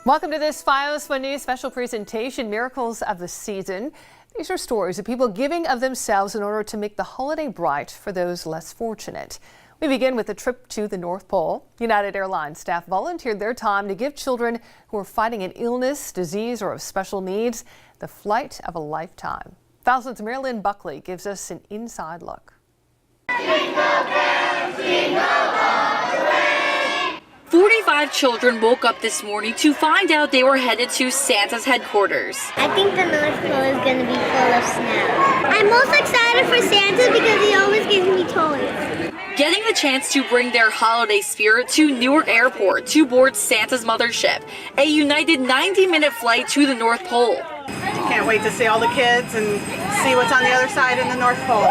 Welcome to this FiOS One News special presentation, Miracles of the Season. These are stories of people giving of themselves in order to make the holiday bright for those less fortunate. We begin with a trip to the North Pole. United Airlines staff volunteered their time to give children who are fighting an illness, disease, or of special needs the flight of a lifetime. Thousands Marilyn Buckley gives us an inside look. Jingle bells, jingle all the way. 45 children woke up this morning to find out they were headed to Santa's headquarters. I think the North Pole is going to be full of snow. I'm most excited for Santa because he always gives me toys. Getting the chance to bring their holiday spirit to Newark Airport to board Santa's mothership, a United 90-minute flight to the North Pole. Can't wait to see all the kids and see what's on the other side in the North Pole.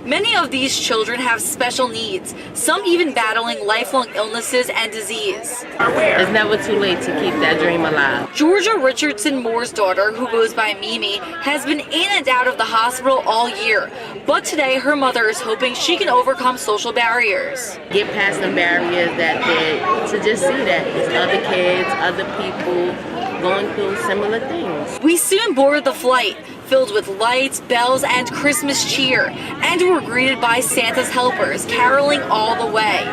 Many of these children have special needs, some even battling lifelong illnesses and disease. It's never too late to keep that dream alive. Georgia Richardson Moore's daughter, who goes by Mimi, has been in and out of the hospital all year. But today, her mother is hoping she can overcome social barriers. Get past the barriers to just see that it's other kids, other people going through similar things. We soon boarded the flight, filled with lights, bells, and Christmas cheer, and were greeted by Santa's helpers, caroling all the way.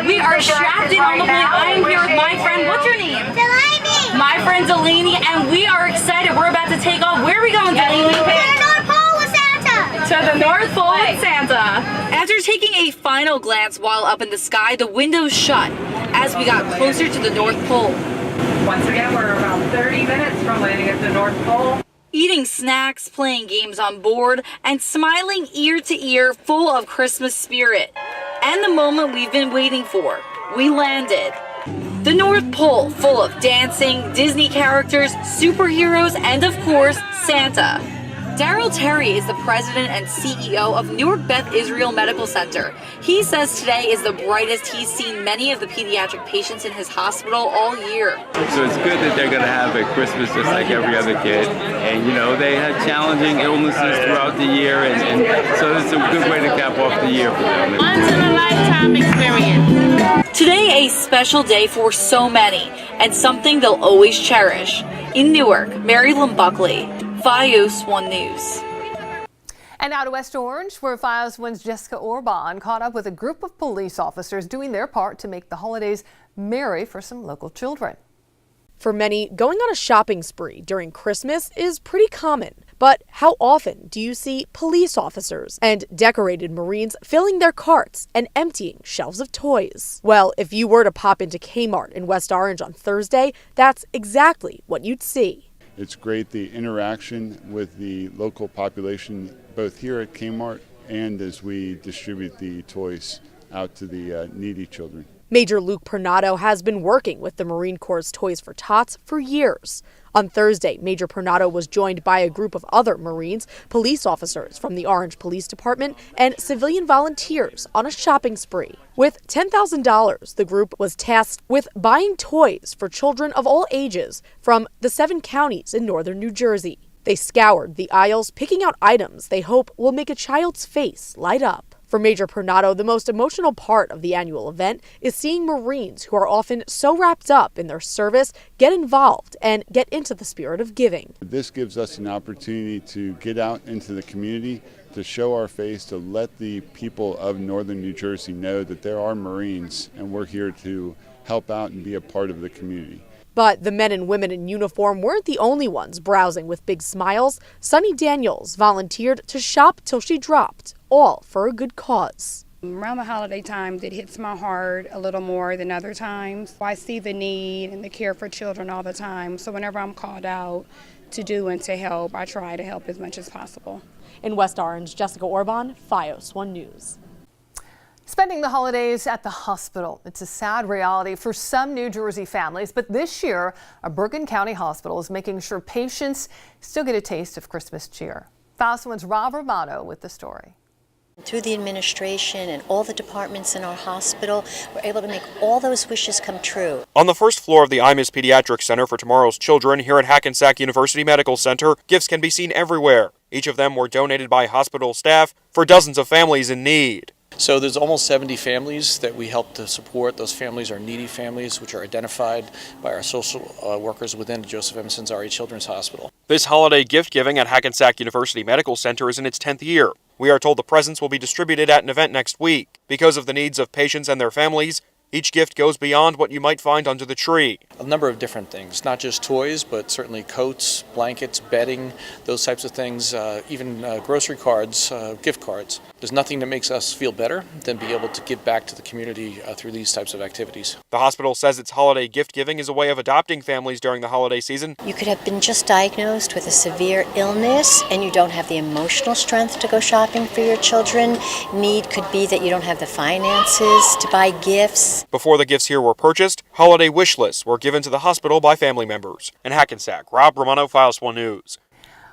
We are strapped in on the plane. I am here with my friend. What's your name? Delaney! My friend Delaney, and we are excited. We're about to take off. Where are we going, Delaney? To the North Pole with Santa! To the North Pole with Santa. After taking a final glance while up in the sky, the windows shut as we got closer to the North Pole. Once again, we're about 30 minutes from landing at the North Pole. Eating snacks, playing games on board, and smiling ear to ear, full of Christmas spirit. And the moment we've been waiting for. We landed. The North Pole, full of dancing, Disney characters, superheroes, and of course, Santa. Daryl Terry is the president and CEO of Newark Beth Israel Medical Center. He says today is the brightest he's seen many of the pediatric patients in his hospital all year. So it's good that they're going to have a Christmas just like every other kid. And, you know, they had challenging illnesses throughout the year, and so it's a good way to cap off the year for them. Once-in-a-lifetime experience. Today, a special day for so many, and something they'll always cherish. In Newark, Marilyn Buckley, FiOS One News. And now to West Orange, where FiOS One's Jessica Orban caught up with a group of police officers doing their part to make the holidays merry for some local children. For many, going on a shopping spree during Christmas is pretty common. But how often do you see police officers and decorated Marines filling their carts and emptying shelves of toys? Well, if you were to pop into Kmart in West Orange on Thursday, that's exactly what you'd see. It's great, the interaction with the local population, both here at Kmart and as we distribute the toys out to the needy children. Major Luke Pernato has been working with the Marine Corps' Toys for Tots for years. On Thursday, Major Pernato was joined by a group of other Marines, police officers from the Orange Police Department, and civilian volunteers on a shopping spree. With $10,000, the group was tasked with buying toys for children of all ages from the 7 counties in northern New Jersey. They scoured the aisles, picking out items they hope will make a child's face light up. For Major Pernato, the most emotional part of the annual event is seeing Marines who are often so wrapped up in their service get involved and get into the spirit of giving. This gives us an opportunity to get out into the community, to show our face, to let the people of northern New Jersey know that there are Marines and we're here to help out and be a part of the community. But the men and women in uniform weren't the only ones browsing with big smiles. Sunny Daniels volunteered to shop till she dropped, all for a good cause. Around the holiday times, it hits my heart a little more than other times. I see the need and the care for children all the time, so whenever I'm called out to do and to help, I try to help as much as possible. In West Orange, Jessica Orban, FiOS One News. Spending the holidays at the hospital. It's a sad reality for some New Jersey families, but this year, a Bergen County hospital is making sure patients still get a taste of Christmas cheer. FiOS One's Rob Romano with the story. Through the administration and all the departments in our hospital, we're able to make all those wishes come true. On the first floor of the IMIS Pediatric Center for Tomorrow's Children here at Hackensack University Medical Center, gifts can be seen everywhere. Each of them were donated by hospital staff for dozens of families in need. So there's almost 70 families that we help to support. Those families are needy families, which are identified by our social workers within the Joseph M. Sanzari Children's Hospital. This holiday gift giving at Hackensack University Medical Center is in its 10th year. We are told the presents will be distributed at an event next week. Because of the needs of patients and their families, each gift goes beyond what you might find under the tree. A number of different things, not just toys, but certainly coats, blankets, bedding, those types of things, even grocery cards, gift cards. There's nothing that makes us feel better than be able to give back to the community through these types of activities. The hospital says its holiday gift giving is a way of adopting families during the holiday season. You could have been just diagnosed with a severe illness and you don't have the emotional strength to go shopping for your children. Need could be that you don't have the finances to buy gifts. Before the gifts here were purchased, holiday wish lists were given to the hospital by family members. In Hackensack, Rob Romano, Files 1 News.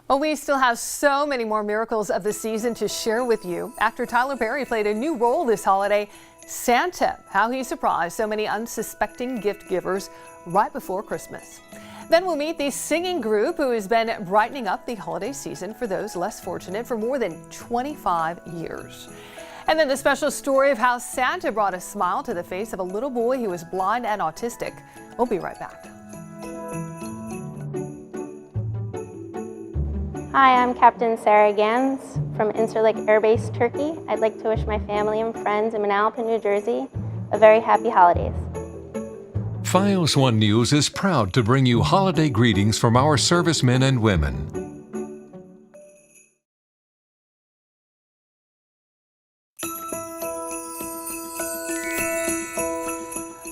Well, we still have so many more miracles of the season to share with you. Actor Tyler Perry played a new role this holiday, Santa, how he surprised so many unsuspecting gift givers right before Christmas. Then we'll meet the singing group who has been brightening up the holiday season for those less fortunate for more than 25 years. And then the special story of how Santa brought a smile to the face of a little boy who was blind and autistic. We'll be right back. Hi, I'm Captain Sarah Gans from Incirlik Air Base, Turkey. I'd like to wish my family and friends in Manalapan, New Jersey, a very happy holidays. Files 1 News is proud to bring you holiday greetings from our servicemen and women.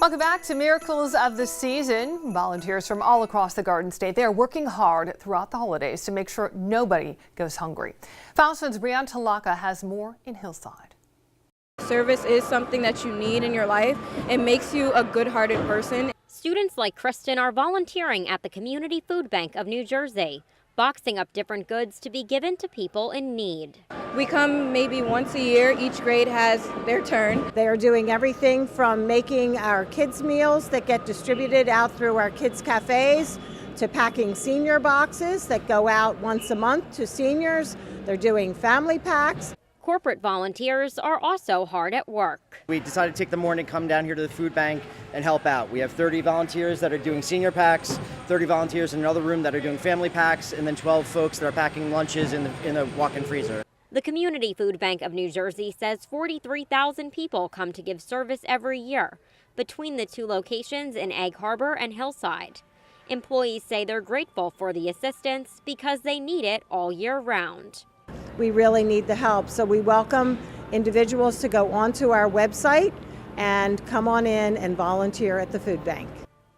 Welcome back to Miracles of the Season. Volunteers from all across the Garden State, they are working hard throughout the holidays to make sure nobody goes hungry. Files 1's Brianne Talaka has more in Hillside. Service is something that you need in your life. It makes you a good-hearted person. Students like Kristen are volunteering at the Community Food Bank of New Jersey, boxing up different goods to be given to people in need. We come maybe once a year. Each grade has their turn. They are doing everything from making our kids' meals that get distributed out through our kids' cafes to packing senior boxes that go out once a month to seniors. They're doing family packs. Corporate volunteers are also hard at work. We decided to take the morning, come down here to the food bank and help out. We have 30 volunteers that are doing senior packs, 30 volunteers in another room that are doing family packs, and then 12 folks that are packing lunches in the walk-in freezer. The Community Food Bank of New Jersey says 43,000 people come to give service every year between the two locations in Egg Harbor and Hillside. Employees say they're grateful for the assistance because they need it all year round. We really need the help, so we welcome individuals to go onto our website and come on in and volunteer at the food bank.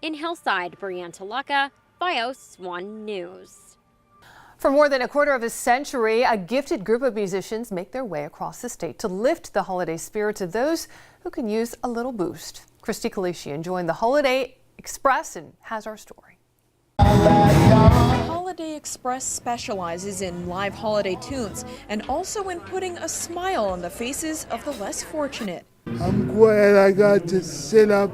In Hillside, Brianne Talaka, Fios 1 News. For more than a quarter of a century, a gifted group of musicians make their way across the state to lift the holiday spirits of those who can use a little boost. Christy Kalishian joined the Holiday Express and has our story. Holiday Express specializes in live holiday tunes and also in putting a smile on the faces of the less fortunate. I'm glad I got to sit up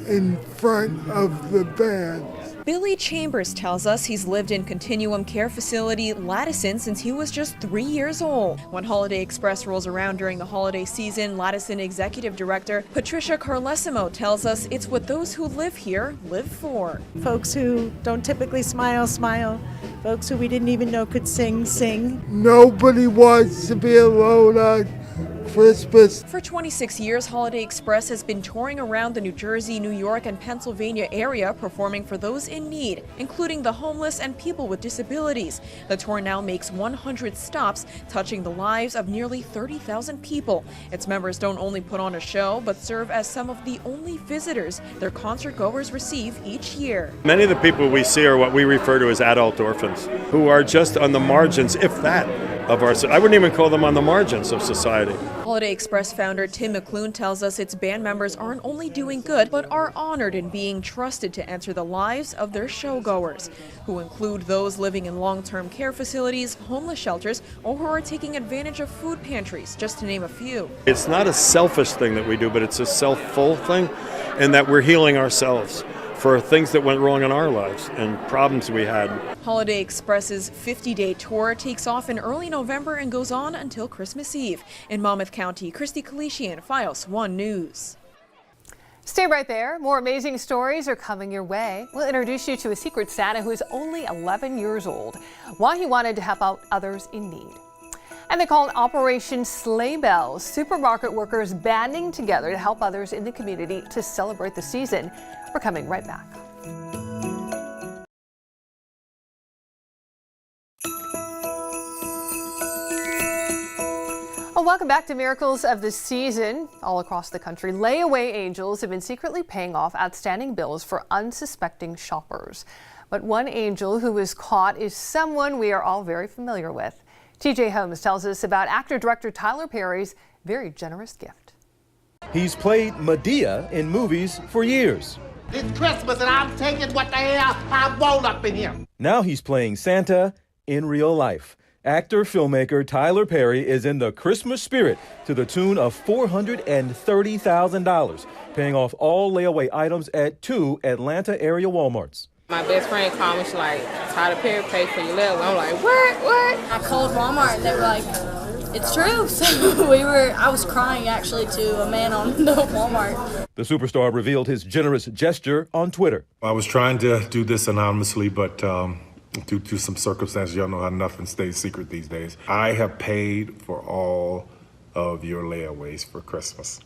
in front of the band. Billy Chambers tells us he's lived in Continuum Care Facility Latison since he was just 3 years old. When Holiday Express rolls around during the holiday season, Latison Executive Director Patricia Carlesimo tells us it's what those who live here live for. Folks who don't typically smile, smile. Folks who we didn't even know could sing, sing. Nobody wants to be alone on Christmas. For 26 years, Holiday Express has been touring around the New Jersey, New York, and Pennsylvania area performing for those in need, including the homeless and people with disabilities. The tour now makes 100 stops, touching the lives of nearly 30,000 people. Its members don't only put on a show, but serve as some of the only visitors their concert goers receive each year. Many of the people we see are what we refer to as adult orphans, who are just on the margins, if that, of our, I wouldn't even call them on the margins of society. Holiday Express founder Tim McClune tells us its band members aren't only doing good, but are honored in being trusted to enter the lives of their showgoers, who include those living in long-term care facilities, homeless shelters, or who are taking advantage of food pantries, just to name a few. It's not a selfish thing that we do, but it's a self-full thing, in that we're healing ourselves for things that went wrong in our lives and problems we had. Holiday Express's 50-day tour takes off in early November and goes on until Christmas Eve. In Monmouth County, Christy Kalishian, FiOS 1 News. Stay right there. More amazing stories are coming your way. We'll introduce you to a secret Santa who is only 11 years old, why he wanted to help out others in need. And they call it Operation Sleigh Bells. Supermarket workers banding together to help others in the community to celebrate the season. We're coming right back. Well, welcome back to Miracles of the Season. All across the country, layaway angels have been secretly paying off outstanding bills for unsuspecting shoppers. But one angel who was caught is someone we are all very familiar with. TJ Holmes tells us about actor-director Tyler Perry's very generous gift. He's played Medea in movies for years. It's Christmas and I'm taking what the hell I want up in here. Now he's playing Santa in real life. Actor-filmmaker Tyler Perry is in the Christmas spirit to the tune of $430,000, paying off all layaway items at 2 Atlanta area Walmarts. My best friend called me, she's like, Tyler Perry paid for your layaway. I'm like, what? I called Walmart and they were like, it's true. So I was crying actually to a man on the Walmart. The superstar revealed his generous gesture on Twitter. I was trying to do this anonymously, but due to some circumstances, y'all know how nothing stays secret these days. I have paid for all of your layaways for Christmas.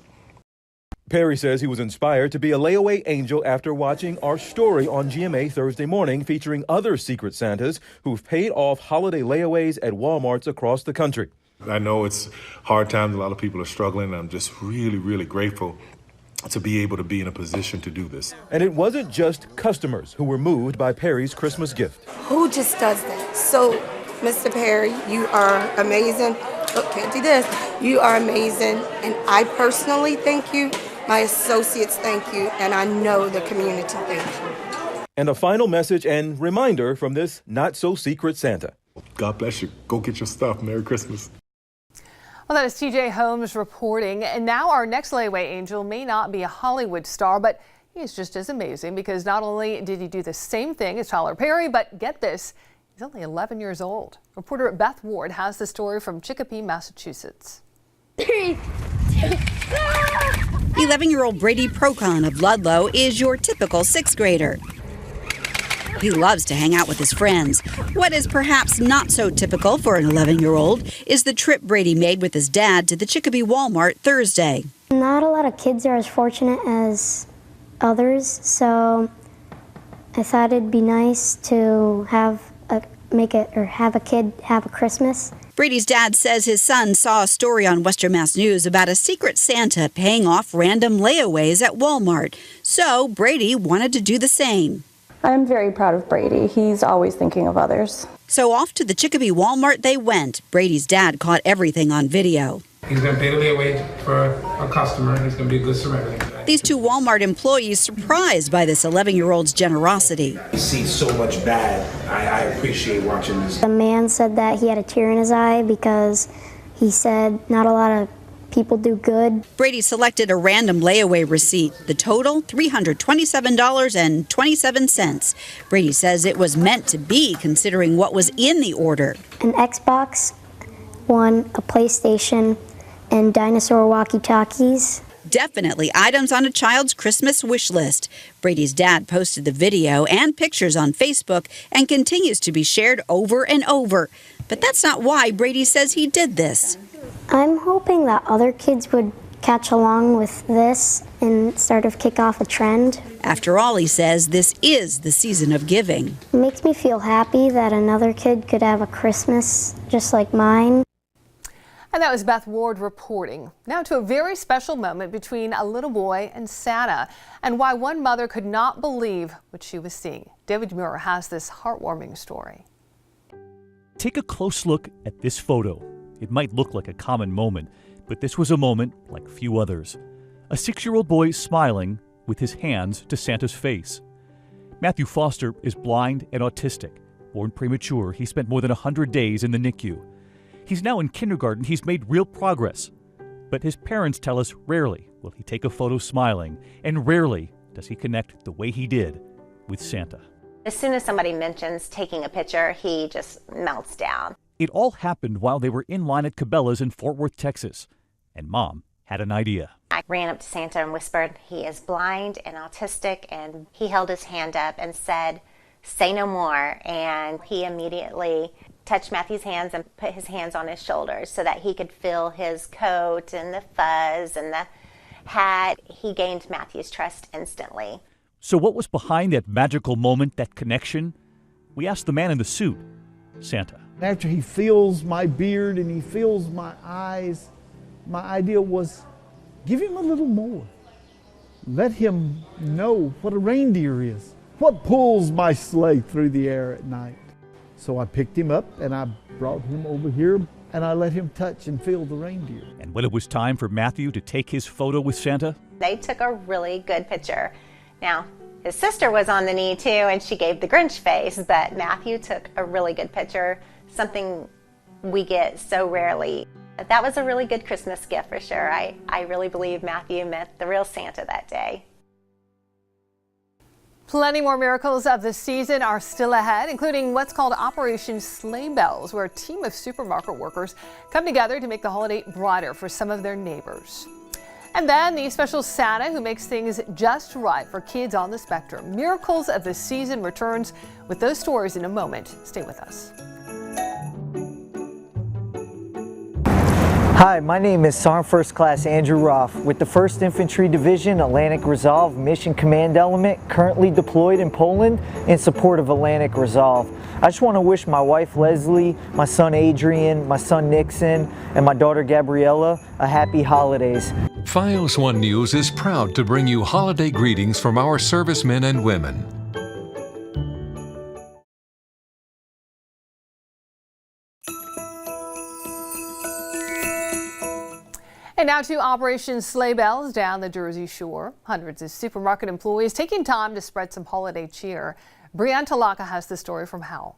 Perry says he was inspired to be a layaway angel after watching our story on GMA Thursday morning featuring other secret Santas who've paid off holiday layaways at Walmarts across the country. I know it's hard times. A lot of people are struggling. I'm just really, really grateful to be able to be in a position to do this. And it wasn't just customers who were moved by Perry's Christmas gift. Who just does that? So, Mr. Perry, you are amazing. Oh, can't do this. You are amazing. And I personally thank you. My associates thank you. And I know the community thank you. And a final message and reminder from this not-so-secret Santa. God bless you. Go get your stuff. Merry Christmas. Well, that is TJ Holmes reporting. And now our next layaway angel may not be a Hollywood star, but he is just as amazing because not only did he do the same thing as Tyler Perry, but get this, he's only 11 years old. Reporter Beth Ward has the story from Chicopee, Massachusetts. 11-year-old Brady Procon of Ludlow is your typical sixth grader. He loves to hang out with his friends. What is perhaps not so typical for an 11-year-old is the trip Brady made with his dad to the Chicopee Walmart Thursday. Not a lot of kids are as fortunate as others, so I thought it'd be nice to have a kid have a Christmas. Brady's dad says his son saw a story on Western Mass News about a secret Santa paying off random layaways at Walmart. So Brady wanted to do the same. I'm very proud of Brady. He's always thinking of others. So off to the Chicopee Walmart they went. Brady's dad caught everything on video. He's going to pay the layaway for a customer, and he's going to be a good Samaritan. These two Walmart employees surprised by this 11-year-old's generosity. You see so much bad. I appreciate watching this. The man said that he had a tear in his eye because he said not a lot of people do good. Brady selected a random layaway receipt. The total, $327.27. Brady says it was meant to be considering what was in the order. An Xbox One, a PlayStation, and dinosaur walkie-talkies. Definitely items on a child's Christmas wish list. Brady's dad posted the video and pictures on Facebook and continues to be shared over and over. But that's not why Brady says he did this. I'm hoping that other kids would catch along with this and sort of kick off a trend. After all, he says this is the season of giving. It makes me feel happy that another kid could have a Christmas just like mine. And that was Beth Ward reporting. Now to a very special moment between a little boy and Santa and why one mother could not believe what she was seeing. David Muir has this heartwarming story. Take a close look at this photo. It might look like a common moment, but this was a moment like few others. A 6-year-old boy smiling with his hands to Santa's face. Matthew Foster is blind and autistic. Born premature, he spent more than 100 days in the NICU. He's now in kindergarten. He's made real progress. But his parents tell us rarely will he take a photo smiling, and rarely does he connect the way he did with Santa. As soon as somebody mentions taking a picture, he just melts down. It all happened while they were in line at Cabela's in Fort Worth, Texas, and Mom had an idea. I ran up to Santa and whispered, "He is blind and autistic," and he held his hand up and said, "Say no more," and he immediately touched Matthew's hands and put his hands on his shoulders so that he could feel his coat and the fuzz and the hat. He gained Matthew's trust instantly. So what was behind that magical moment, that connection? We asked the man in the suit, Santa. After he feels my beard and he feels my eyes, my idea was, give him a little more. Let him know what a reindeer is, what pulls my sleigh through the air at night. So I picked him up and I brought him over here and I let him touch and feel the reindeer. And when it was time for Matthew to take his photo with Santa, They took a really good picture. Now, his sister was on the knee too, and she gave the Grinch face, but Matthew took a really good picture, something we get so rarely. That was a really good Christmas gift for sure. I really believe Matthew met the real Santa that day. Plenty more miracles of the season are still ahead, including what's called Operation Sleigh Bells, where a team of supermarket workers come together to make the holiday brighter for some of their neighbors. And then the special Santa who makes things just right for kids on the spectrum. Miracles of the season returns with those stories in a moment. Stay with us. Hi, my name is Sergeant First Class Andrew Roth with the 1st Infantry Division Atlantic Resolve Mission Command Element, currently deployed in Poland in support of Atlantic Resolve. I just want to wish my wife Leslie, my son Adrian, my son Nixon, and my daughter Gabriella a happy holidays. Fios One News is proud to bring you holiday greetings from our servicemen and women. And now to Operation Sleigh Bells down the Jersey Shore. Hundreds of supermarket employees taking time to spread some holiday cheer. Brianne Talaka has the story from Howell.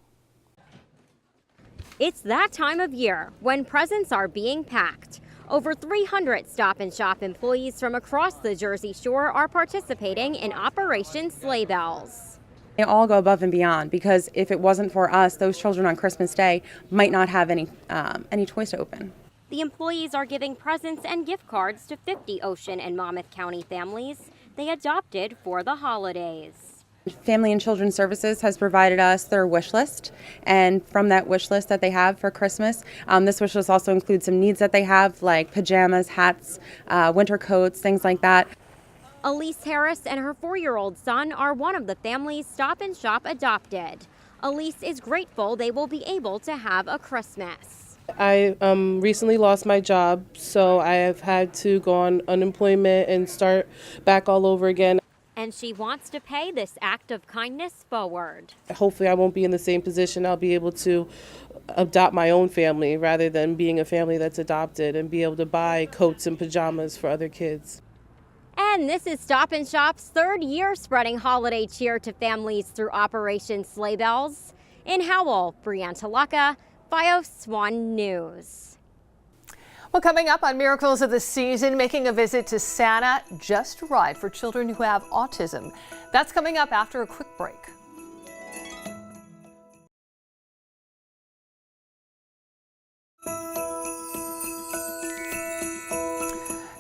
It's that time of year when presents are being packed. Over 300 Stop and Shop employees from across the Jersey Shore are participating in Operation Sleigh Bells. They all go above and beyond, because if it wasn't for us, those children on Christmas Day might not have any toys to open. The employees are giving presents and gift cards to 50 Ocean and Monmouth County families they adopted for the holidays. Family and Children's Services has provided us their wish list, and from that wish list that they have for Christmas, this wish list also includes some needs that they have, like pajamas, hats, winter coats, things like that. Elise Harris and her 4-year-old son are one of the families Stop and Shop adopted. Elise is grateful they will be able to have a Christmas. I recently lost my job, so I have had to go on unemployment and start back all over again. And she wants to pay this act of kindness forward. Hopefully I won't be in the same position. I'll be able to adopt my own family rather than being a family that's adopted, and be able to buy coats and pajamas for other kids. And this is Stop and Shop's 3rd year spreading holiday cheer to families through Operation Sleigh Bells. In Howell, Brianne Talaka, Fios One News. Well, coming up on Miracles of the Season, making a visit to Santa just right for children who have autism. That's coming up after a quick break.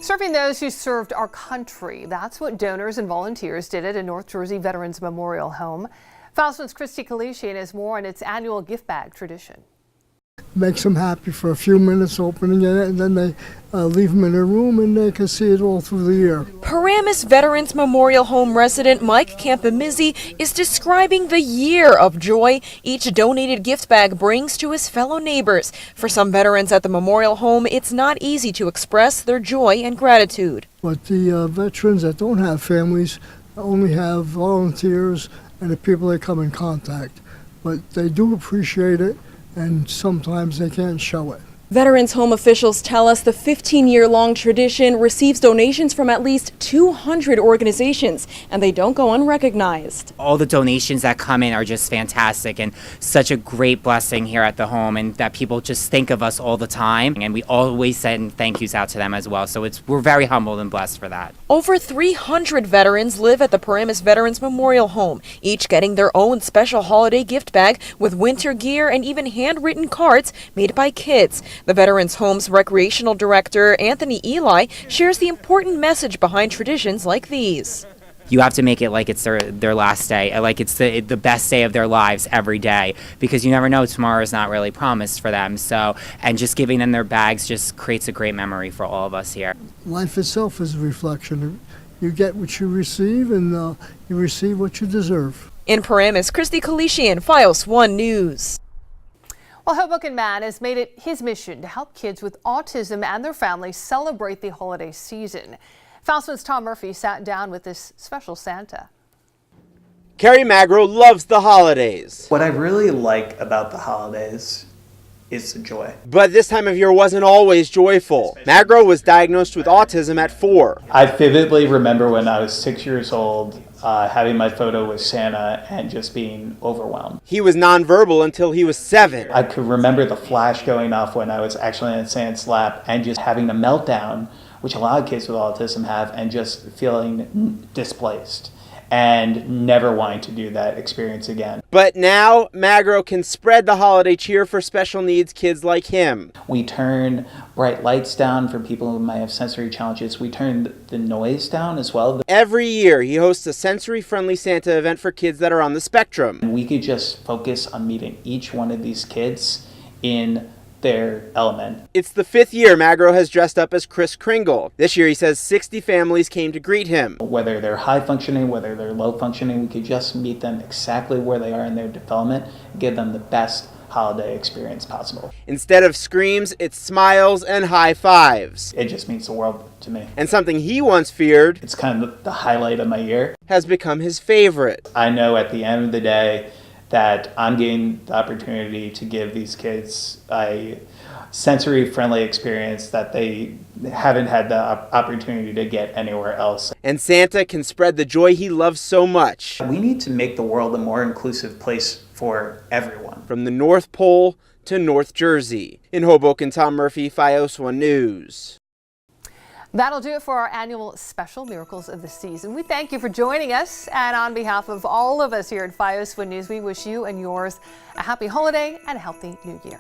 Serving those who served our country. That's what donors and volunteers did at a North Jersey Veterans Memorial Home. Fausto's Christy Kalishian has more on its annual gift bag tradition. Makes them happy for a few minutes opening it, and then they leave them in their room and they can see it all through the year. Paramus Veterans Memorial Home resident Mike CAMPOMIZZI is describing the year of joy each donated gift bag brings to his fellow neighbors. For some veterans at the Memorial Home, it's not easy to express their joy and gratitude. But the veterans that don't have families only have volunteers and the people they come in contact. But they do appreciate it, and sometimes they can't show it. Veterans Home officials tell us the 15-year-long tradition receives donations from at least 200 organizations, and they don't go unrecognized. All the donations that come in are just fantastic and such a great blessing here at the home, and that people just think of us all the time, and we always send thank yous out to them as well. So we're very humbled and blessed for that. Over 300 veterans live at the Paramus Veterans Memorial Home, each getting their own special holiday gift bag with winter gear and even handwritten cards made by kids. The Veterans Home's recreational director, Anthony Eli, shares the important message behind traditions like these. You have to make it like it's their last day, like it's the best day of their lives every day, because you never know, tomorrow is not really promised for them. So, and just giving them their bags just creates a great memory for all of us here. Life itself is a reflection. You get what you receive, and you receive what you deserve. In Paramus, Christy Kalishian, FiOS 1 News. Well, Hoboken Man has made it his mission to help kids with autism and their families celebrate the holiday season. FiOS 1's Tom Murphy sat down with this special Santa. Carrie Magro loves the holidays. What I really like about the holidays is the joy. But this time of year wasn't always joyful. Magro was diagnosed with autism at 4. I vividly remember when I was 6 years old, having my photo with Santa and just being overwhelmed. He was nonverbal until he was 7. I could remember the flash going off when I was actually in Santa's lap and just having a meltdown, which a lot of kids with autism have, and just feeling displaced and never wanting to do that experience again. But now, Magro can spread the holiday cheer for special needs kids like him. We turn bright lights down for people who might have sensory challenges. We turn the noise down as well. Every year, he hosts a sensory-friendly Santa event for kids that are on the spectrum. We could just focus on meeting each one of these kids in their element. It's the 5th year Magro has dressed up as Kris Kringle. This year he says 60 families came to greet him. Whether they're high functioning, whether they're low functioning, we could just meet them exactly where they are in their development and give them the best holiday experience possible. Instead of screams, it's smiles and high fives. It just means the world to me. And something he once feared, it's kind of the highlight of my year, has become his favorite. I know at the end of the day that I'm getting the opportunity to give these kids a sensory-friendly experience that they haven't had the opportunity to get anywhere else. And Santa can spread the joy he loves so much. We need to make the world a more inclusive place for everyone. From the North Pole to North Jersey. In Hoboken, Tom Murphy, FiOS 1 News. That'll do it for our annual special Miracles of the Season. We thank you for joining us, and on behalf of all of us here at FiOS 1 News, we wish you and yours a happy holiday and a healthy new year.